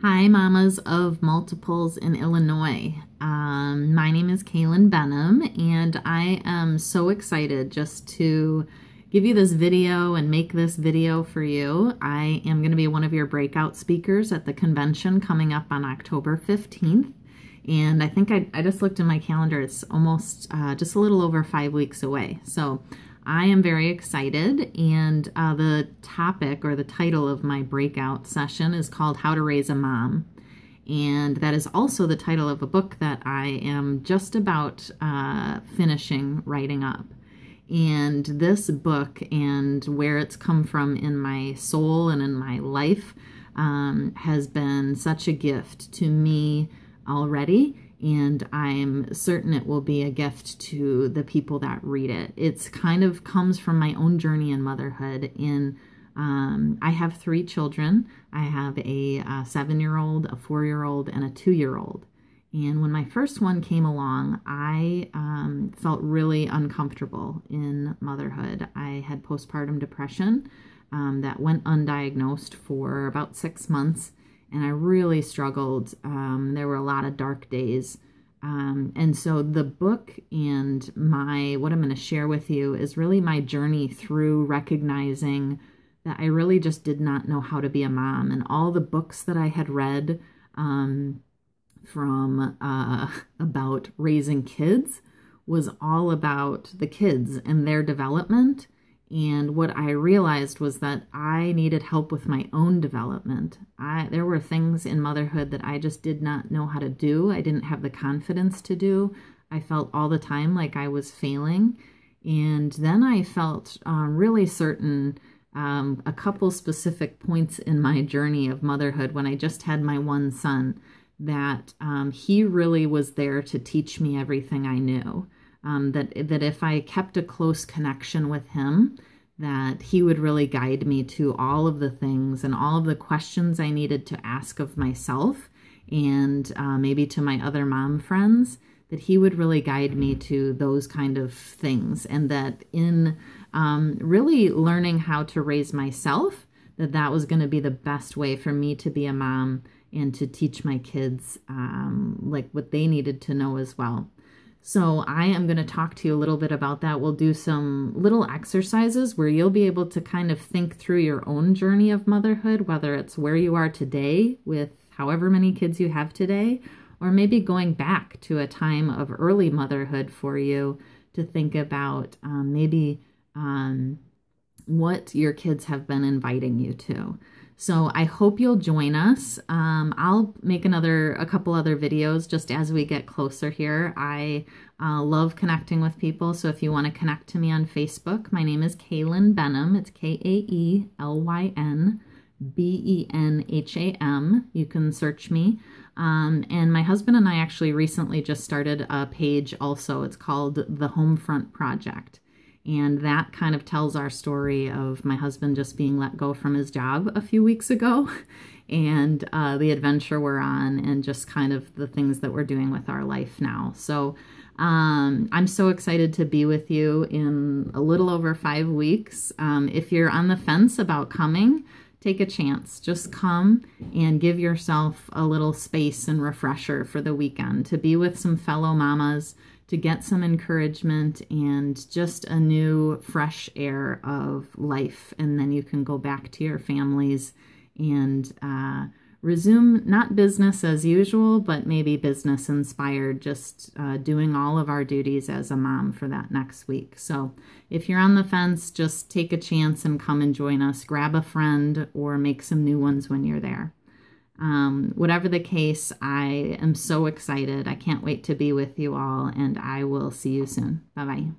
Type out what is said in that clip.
Hi, mamas of multiples in Illinois. My name is Kaylin Benham, and I am so excited just to give you this video and make this video for you. I am going to be one of your breakout speakers at the convention coming up on October 15th. And I think I just looked in my calendar. It's almost just a little over 5 weeks away. So I am very excited, and the topic or the title of my breakout session is called How to Raise a Mom. And that is also the title of a book that I am just about finishing writing up. And this book and where it's come from in my soul and in my life has been such a gift to me already. And I'm certain it will be a gift to the people that read it. It's kind of comes from my own journey in motherhood. I have 3 children. I have a 7-year-old, a 4-year-old, and a 2-year-old. And when my first one came along, I felt really uncomfortable in motherhood. I had postpartum depression that went undiagnosed for about 6 months. And I really struggled. There were a lot of dark days. And so the book and what I'm going to share with you is really my journey through recognizing that I really just did not know how to be a mom. And all the books that I had read from about raising kids was all about the kids and their development. And what I realized was that I needed help with my own development. There were things in motherhood that I just did not know how to do. I didn't have the confidence to do. I felt all the time like I was failing. And then I felt really certain a couple specific points in my journey of motherhood when I just had my one son that he really was there to teach me everything I knew. That if I kept a close connection with him, that he would really guide me to all of the things and all of the questions I needed to ask of myself and maybe to my other mom friends, that he would really guide me to those kind of things. And that in really learning how to raise myself, that was going to be the best way for me to be a mom and to teach my kids like what they needed to know as well. So I am going to talk to you a little bit about that. We'll do some little exercises where you'll be able to kind of think through your own journey of motherhood, whether it's where you are today with however many kids you have today, or maybe going back to a time of early motherhood for you to think about maybe what your kids have been inviting you to. So I hope you'll join us. I'll make a couple other videos just as we get closer here. I love connecting with people. So if you want to connect to me on Facebook, my name is Kaylin Benham. It's KaylynBenham. You can search me. And my husband and I actually recently just started a page also. It's called The Homefront Project. And that kind of tells our story of my husband just being let go from his job a few weeks ago and the adventure we're on and just kind of the things that we're doing with our life now. So I'm so excited to be with you in a little over 5 weeks. If you're on the fence about coming, take a chance. Just come and give yourself a little space and refresher for the weekend to be with some fellow mamas, to get some encouragement and just a new fresh air of life. And then you can go back to your families and resume not business as usual, but maybe business inspired, just doing all of our duties as a mom for that next week. So if you're on the fence, just take a chance and come and join us. Grab a friend or make some new ones when you're there. Whatever the case, I am so excited. I can't wait to be with you all, and I will see you soon. Bye-bye.